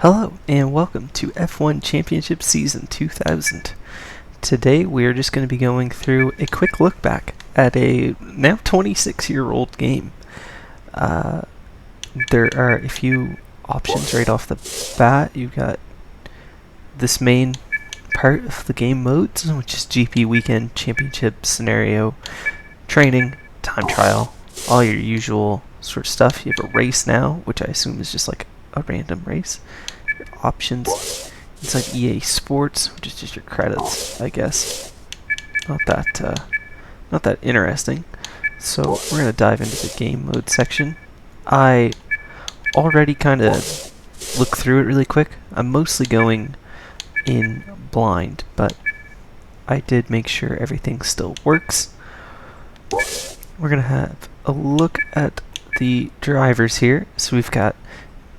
Hello and welcome to F1 Championship Season 2000. Today we are just going to be going through a quick look back at a now 26-year-old game. There are a few options right off the bat. You've got this main part of the game modes, which is GP Weekend, Championship, Scenario, Training, Time Trial, all your usual sort of stuff. You have a race now, which I assume is just like a random race. Your options inside EA Sports, which is just your credits, I guess. Not that interesting. So we're gonna dive into the game mode section. I already kind of looked through it really quick. I'm mostly going in blind, but I did make sure everything still works. We're gonna have a look at the drivers here. So we've got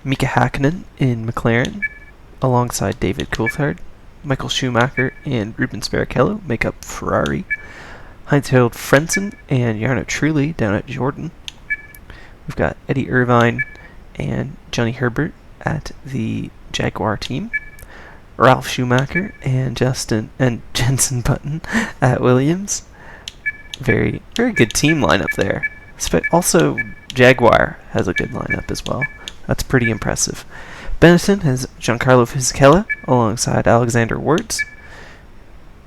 Mika Hakkinen in McLaren, alongside David Coulthard. Michael Schumacher and Rubens Barrichello make up Ferrari. Heinz-Harald Frentzen and Jarno Trulli down at Jordan. We've got Eddie Irvine and Johnny Herbert at the Jaguar team. Ralf Schumacher and Jenson Button at Williams. Very good team lineup there. Also, Jaguar has a good lineup as well. That's pretty impressive. Benetton has Giancarlo Fisichella alongside Alexander Wirtz.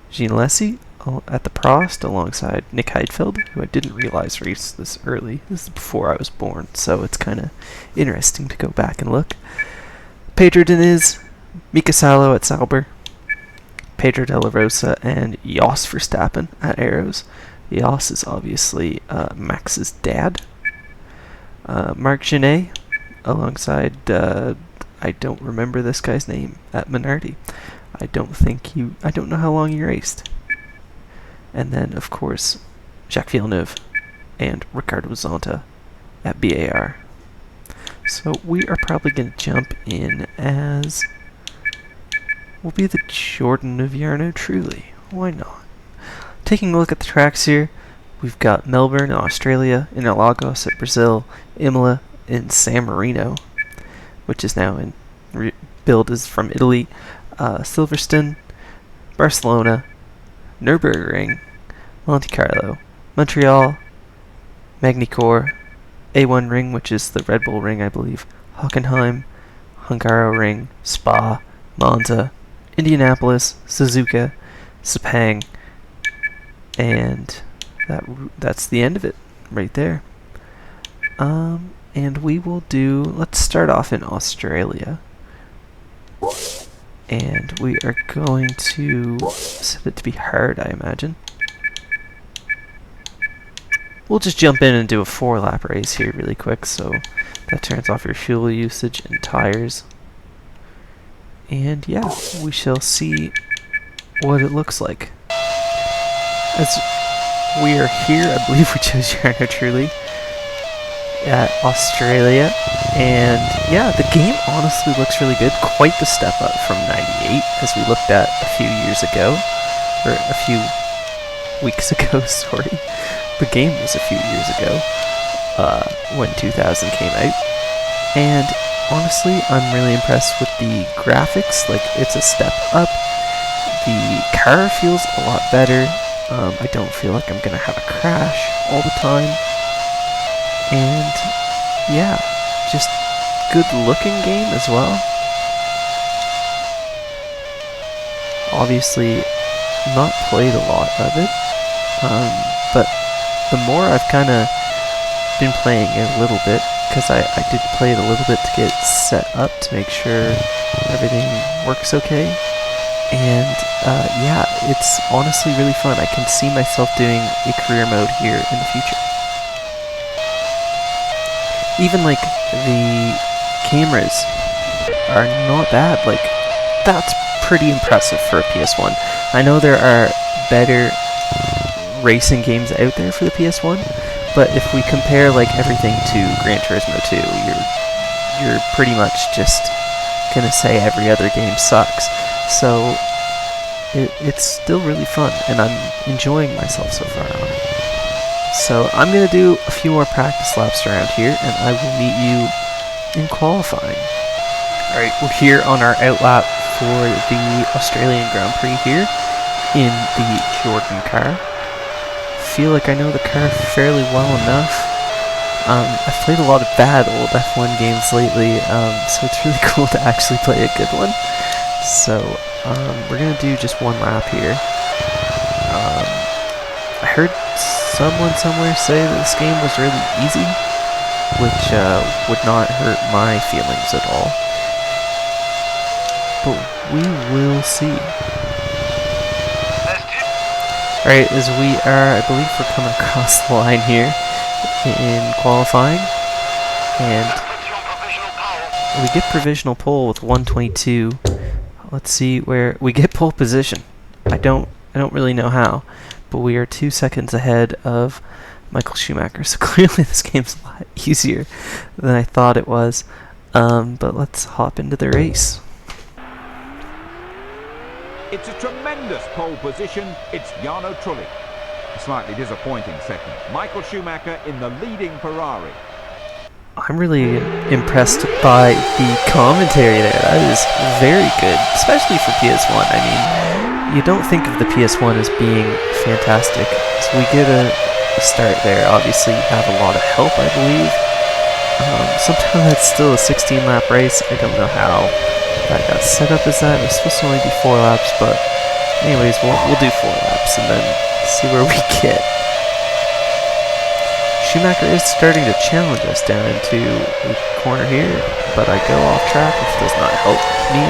Jean Alesi at the Prost alongside Nick Heidfeld, who I didn't realize raced this early. This is before I was born, so it's kind of interesting to go back and look. Pedro Diniz, Mika Salo at Sauber. Pedro Della Rosa and Jos Verstappen at Arrows. Jos is obviously Max's dad. Marc Genet alongside, I don't remember this guy's name, at Minardi. I don't know how long he raced. And then, of course, Jacques Villeneuve and Ricardo Zonta at BAR. So we are probably going to jump in as, we'll be the Jordan of Jarno Trulli. Why not? Taking a look at the tracks here, we've got Melbourne in Australia, Interlagos at Brazil, Imola in San Marino, which is now in build is from Italy, Silverstone, Barcelona, Nürburgring, Monte Carlo, Montreal, Magny-Cours, A1 Ring, which is the Red Bull Ring, I believe, Hockenheim, Hungaroring, Spa, Monza, Indianapolis, Suzuka, Sepang, and that's the end of it right there. And we will let's start off in Australia. And we are going to set it to be hard, I imagine. We'll just jump in and do a 4-lap race here really quick, so that turns off your fuel usage and tires. And yeah, we shall see what it looks like. As we are here, I believe we chose Jarno Trulli at Australia, and yeah, the game honestly looks really good. Quite the step up from 98, as we looked at a few years ago, or a few weeks ago, sorry. The game was a few years ago, when 2000 came out, and honestly, I'm really impressed with the graphics. Like, it's a step up. The car feels a lot better. I don't feel like I'm gonna have a crash all the time. And yeah, just good looking game as well. Obviously not played a lot of it, but the more I've kind of been playing it a little bit, because I did play it a little bit to get set up to make sure everything works okay. And yeah, it's honestly really fun. I can see myself doing a career mode here in the future. Even like the cameras are not bad. Like, that's pretty impressive for a PS1. I know there are better racing games out there for the PS1, but if we compare like everything to Gran Turismo 2, you're pretty much just gonna say every other game sucks. So it's still really fun, and I'm enjoying myself so far on it. So I'm going to do a few more practice laps around here, and I will meet you in qualifying. Alright, we're here on our outlap for the Australian Grand Prix here in the Jordan car. Feel like I know the car fairly well enough. I've played a lot of bad old F1 games lately, so it's really cool to actually play a good one. So, we're gonna do just one lap here. I heard someone somewhere say that this game was really easy, which would not hurt my feelings at all. But we will see. Alright, as we are, I believe we're coming across the line here in qualifying, and we get provisional pole with 122. Let's see where we get pole position. I don't really know how, but we are 2 seconds ahead of Michael Schumacher. So clearly this game's a lot easier than I thought it was. But let's hop into the race. It's a tremendous pole position. It's Jarno Trulli. A slightly disappointing second. Michael Schumacher in the leading Ferrari. I'm really impressed by the commentary there. That is very good, especially for PS1. I mean, you don't think of the PS1 as being fantastic. So we get a start there. Obviously, you have a lot of help, I believe. Sometimes it's still a 16-lap race. I don't know how that got set up as that. It was supposed to only be 4 laps, but anyways, we'll do 4 laps and then see where we get. Schumacher is starting to challenge us down into the corner here, but I go off track, which does not help me.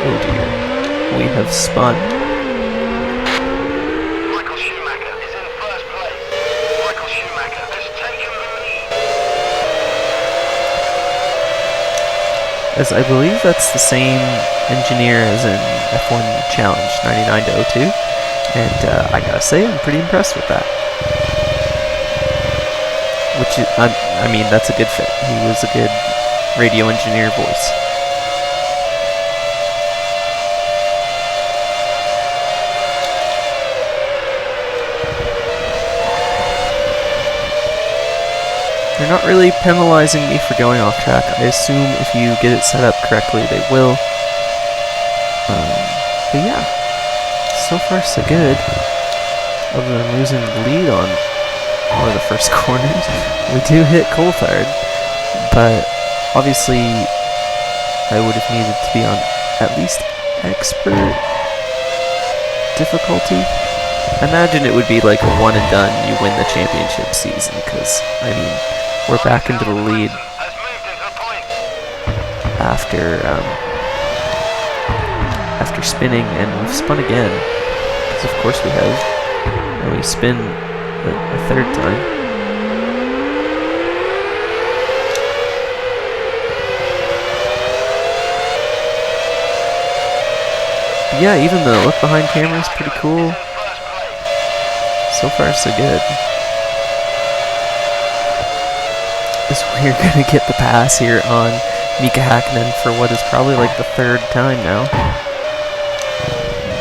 Oh dear, we have spun. Michael Schumacher is in first place. Michael Schumacher has taken the lead. As I believe that's the same engineer as in F1 Challenge 99 to 02, and I gotta say I'm pretty impressed with that. Which is, I mean, that's a good fit. He was a good radio engineer voice. They're not really penalizing me for going off track. I assume if you get it set up correctly, they will. But yeah, so far so good. Other than losing the lead on one of the first corners, we do hit Coulthard. But obviously, I would have needed to be on at least expert difficulty. I imagine it would be like a one and done, you win the championship season, because, I mean, we're back into the lead after spinning, and we've spun again, because of course we have, and we spin a third time. But yeah, even the look behind camera is pretty cool. So far, so good. As we're gonna get the pass here on Mika Hakkinen for what is probably like the 3rd time now.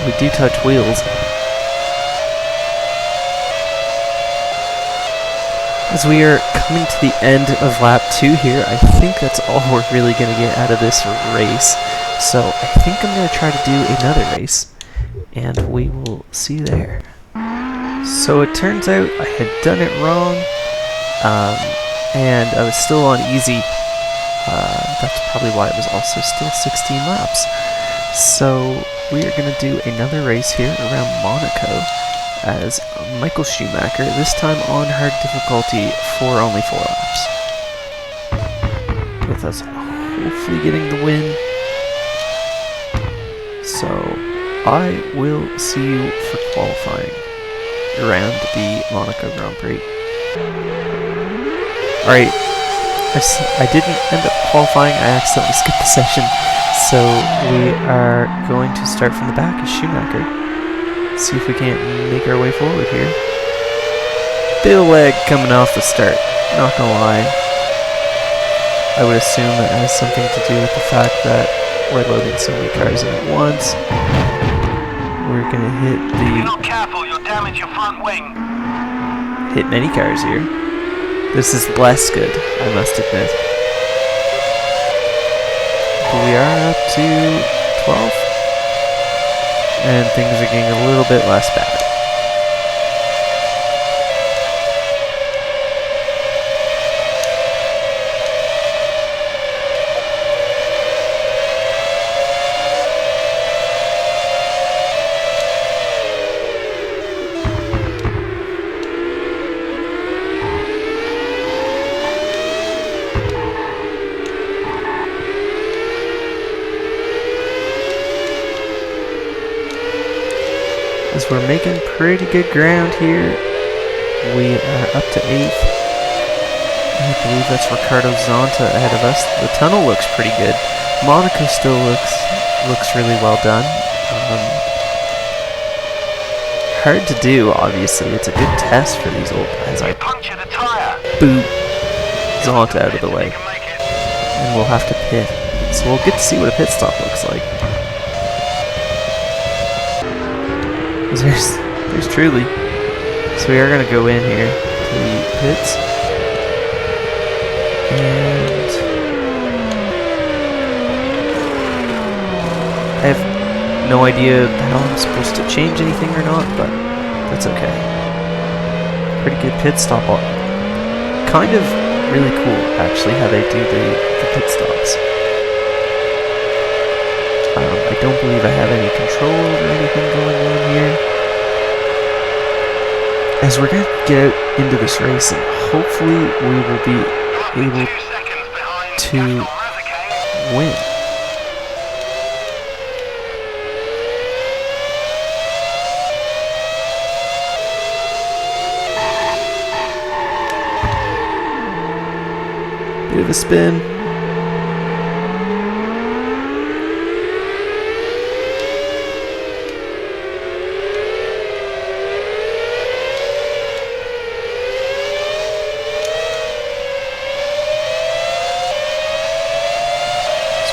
We do touch wheels. As we are coming to the end of lap 2 here, I think that's all we're really gonna get out of this race. So I think I'm gonna try to do another race, and we will see you there. So it turns out I had done it wrong, and I was still on easy. That's probably why it was also still 16 laps. So we are going to do another race here around Monaco as Michael Schumacher, this time on hard difficulty for only 4 laps. With us hopefully getting the win. So I will see you for qualifying around the Monaco Grand Prix. Alright, I didn't end up qualifying, I accidentally skipped the session, so we are going to start from the back as Schumacher. See if we can't make our way forward here. Bit of lag coming off the start, not gonna lie. I would assume that has something to do with the fact that we're loading so many cars in at once. We're gonna hit the... If you're not careful, you'll damage your front wing. Hit many cars here. This is less good, I must admit. to 12th. And things are getting a little bit less bad. As we're making pretty good ground here, we are up to 8th. I believe that's Ricardo Zonta ahead of us. The tunnel looks pretty good. Monaco still looks really well done. Hard to do, obviously. It's a good test for these old guys. I Puncture the tire. boot Zonta out of the way, and we'll have to pit. So we'll get to see what a pit stop looks like. There's truly. So we are going to go in here to the pits. And I have no idea how I'm supposed to change anything or not, but that's okay. Pretty good pit stop. Kind of really cool, actually, how they do the pit stops. I don't believe I have any control over anything going on here. As we're going to get out into this race, and hopefully we will be able to win. Bit of a spin.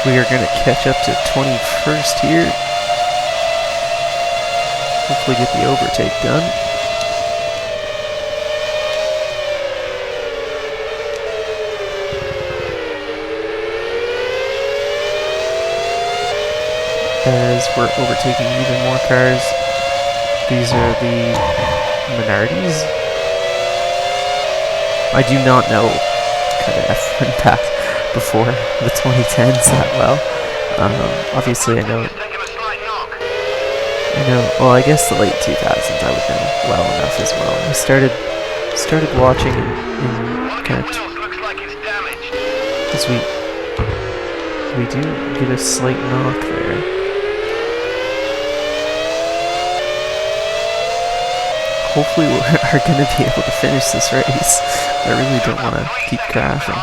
We are going to catch up to 21st here. Hopefully get the overtake done. As we're overtaking even more cars. These are the Minardi's. I do not know kind of F1 path before the 2010s that well. Obviously I know, well, I guess the late 2000s I would know well enough as well. I started watching in kind of, because we do get a slight knock there. Hopefully we are going to be able to finish this race. I really don't want to keep crashing.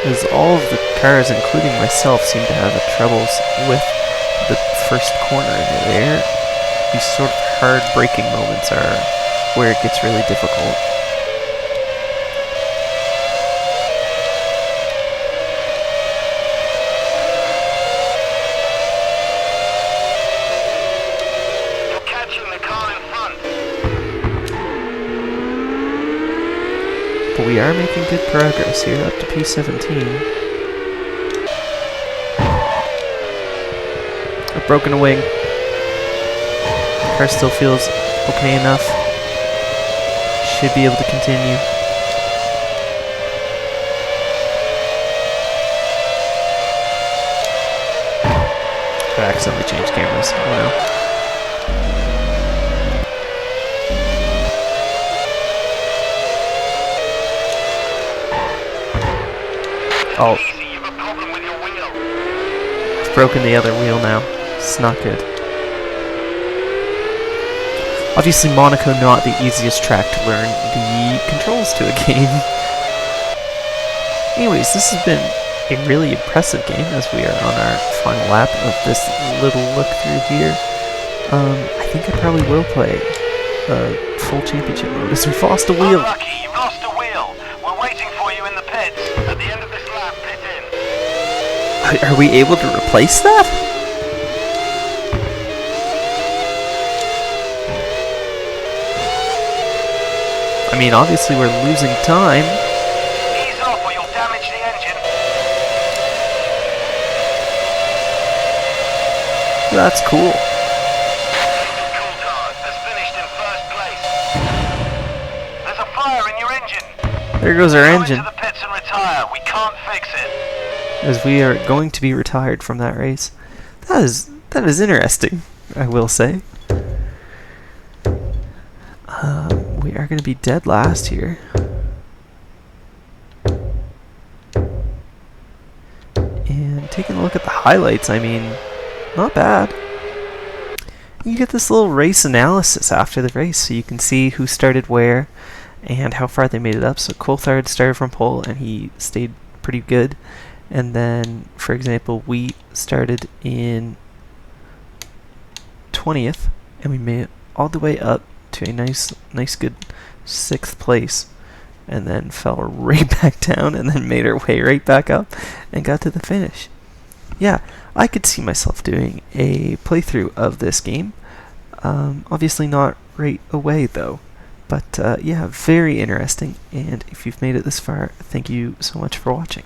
As all of the cars, including myself, seem to have troubles with the first corner there. These sort of hard braking moments are where it gets really difficult. You're catching the car in front. But we are making good progress here, up to P17. I've broken a wing. The car still feels okay enough. Should be able to continue. I accidentally changed cameras. Oh no. Oh. You've a problem with your wheel. I've broken the other wheel now. It's not good. Obviously Monaco not the easiest track to learn the controls to a game. Anyways, this has been a really impressive game as we are on our final lap of this little look through here. I think I probably will play full championship mode as we've lost a wheel. Unlucky, you've lost a wheel. We're waiting for you in the pits. At the end of this lap, pit in. Are we able to replace that? I mean, obviously we're losing time. Ease off or you'll damage the engine? That's cool. Coulthard has finished in first place. There's a fire in your engine. There goes our Go engine, into the pits and retire. We can't fix it. as we are going to be retired from that race. That is interesting, I will say. We are going to be dead last here. And taking a look at the highlights, I mean, not bad. You get this little race analysis after the race, so you can see who started where and how far they made it up. So Coulthard started from pole and he stayed pretty good. And then, for example, we started in 20th and we made it all the way up to a nice good 6th place, and then fell right back down and then made our way right back up and got to the finish. Yeah, I could see myself doing a playthrough of this game. Obviously not right away though, but yeah, very interesting, and if you've made it this far, thank you so much for watching.